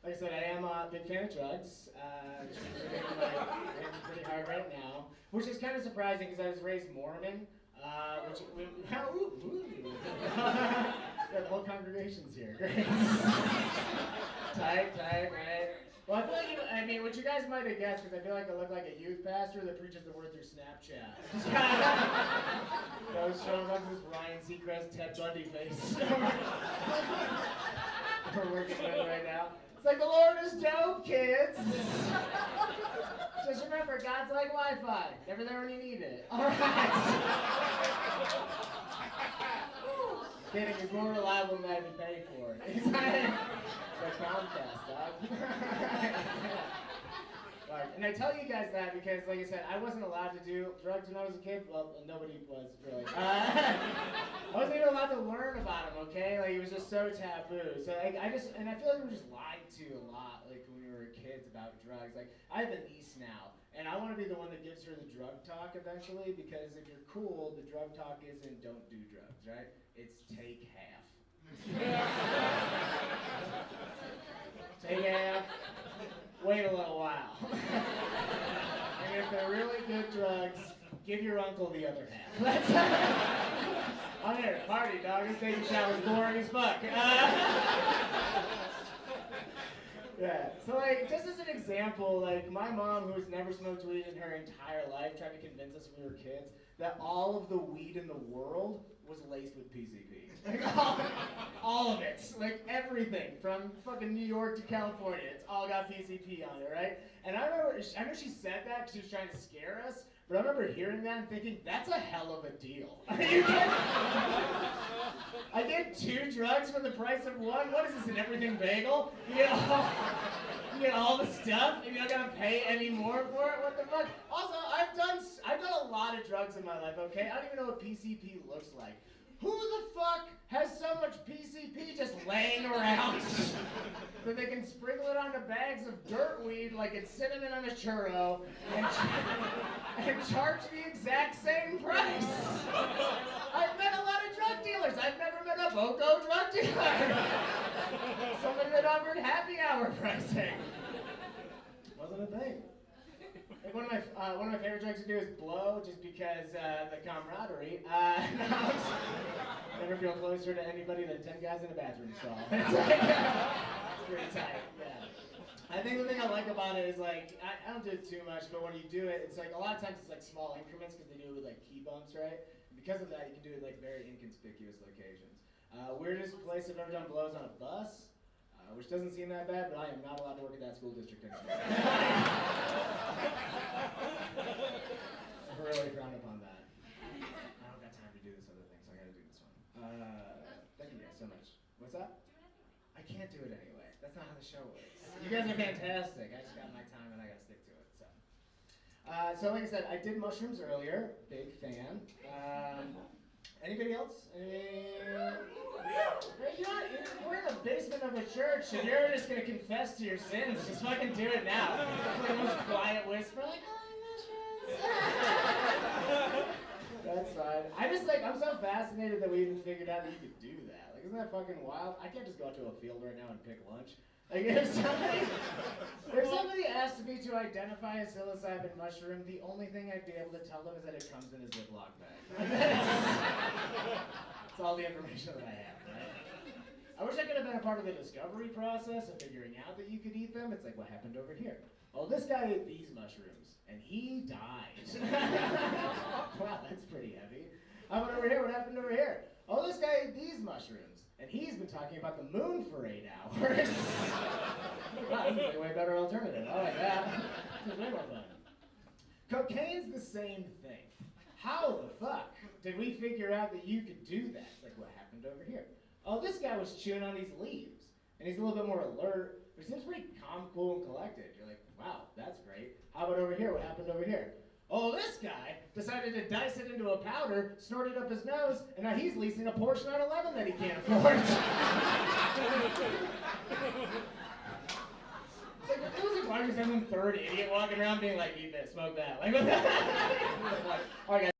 Like I said, I am a big fan of drugs. Just hitting pretty hard right now, which is kind of surprising because I was raised Mormon. The whole congregation's here. Great. tight, right? Well, I feel like, what you guys might have guessed, because I feel like I look like a youth pastor that preaches the word through Snapchat. Just kind of, showing up with this Ryan Seacrest, Ted Bundy face. We're working with right now. It's like, the Lord is dope, kids. Just remember, God's like Wi-Fi. Never there when you need it. All right. Kidding, it's more reliable than I even pay for it. It's like Comcast, dog. Right. And I tell you guys that because, like I said, I wasn't allowed to do drugs when I was a kid. Well, nobody was, really. I wasn't even allowed to learn about them, okay? Like, it was just so taboo. So, like, I feel like we were just lied to a lot, like, when we were kids about drugs. Like, I have a niece now, and I want to be the one that gives her the drug talk eventually, because if you're cool, the drug talk isn't don't do drugs, right? It's take half. Take half. Wait a little while. And if they're really good drugs, give your uncle the other half. I'm here to party, dog. This baby shower's boring as fuck. Yeah. So, like, just as an example, like, my mom, who has never smoked weed in her entire life, tried to convince us when we were kids that all of the weed in the world was laced with PCP. Like, all of it. Like, everything from fucking New York to California. It's all got PCP on it, right? And I know she said that because she was trying to scare us, but I remember hearing that and thinking, that's a hell of a deal. Are you kidding? I get 2 drugs for the price of 1? What is this, an everything bagel? You get all the stuff and you don't gotta pay any more for it? What the fuck? Also, I've done a lot of drugs in my life, okay? I don't even know what PCP looks like. Who the fuck has so much PCP just laying around that they can sprinkle it onto bags of dirt weed like it's cinnamon on a churro and charge the exact same price? I've met a lot of drug dealers. I've never met a BOCO drug dealer. Somebody that offered happy hour pricing. Wasn't a thing. Like one of my favorite drugs to do is blow, just because the camaraderie. Never feel closer to anybody than 10 guys in a bathroom stall. It's pretty tight, yeah. I think the thing I like about it is, like, I don't do it too much, but when you do it, it's like, a lot of times it's like small increments because they do it with like key bumps, right? And because of that, you can do it like very inconspicuous locations. Weirdest place I've ever done blows on a bus. Which doesn't seem that bad, but I am not allowed to work at that school district anymore. I really frown upon that. I don't got time to do this other thing, so I gotta do this one. Thank you guys so much. What's that? I can't do it anyway. That's not how the show works. You guys are fantastic. I just got my time and I gotta stick to it. So like I said, I did mushrooms earlier. Big fan. Anybody else? We're in the basement of a church, and you're just gonna confess to your sins. Just fucking do it now. Like the most quiet whisper, like, oh, mushrooms. That's fine. I'm so fascinated that we even figured out that you could do that. Like, isn't that fucking wild? I can't just go out to a field right now and pick lunch. Like, if somebody asked me to identify a psilocybin mushroom, the only thing I'd be able to tell them is that it comes in a Ziploc bag. That's all the information that I have, right? I wish I could have been a part of the discovery process of figuring out that you could eat them. It's like, what happened over here? Oh, this guy ate these mushrooms, and he died. Wow, that's pretty heavy. How about over here? What happened over here? Oh, this guy ate these mushrooms, and he's been talking about the moon for 8 hours. Wow, this is a way better alternative. I like that. This is way more fun. Cocaine's the same thing. How the fuck did we figure out that you could do that? It's like, what happened over here? Oh, this guy was chewing on these leaves, and he's a little bit more alert, but he seems pretty calm, cool, and collected. You're like, wow, that's great. How about over here? What happened over here? Oh, this guy decided to dice it into a powder, snort it up his nose, and now he's leasing a Porsche 911 that he can't afford. It's like, it was like, why was some third idiot walking around being like, eat this, smoke that? Like, all right, guys.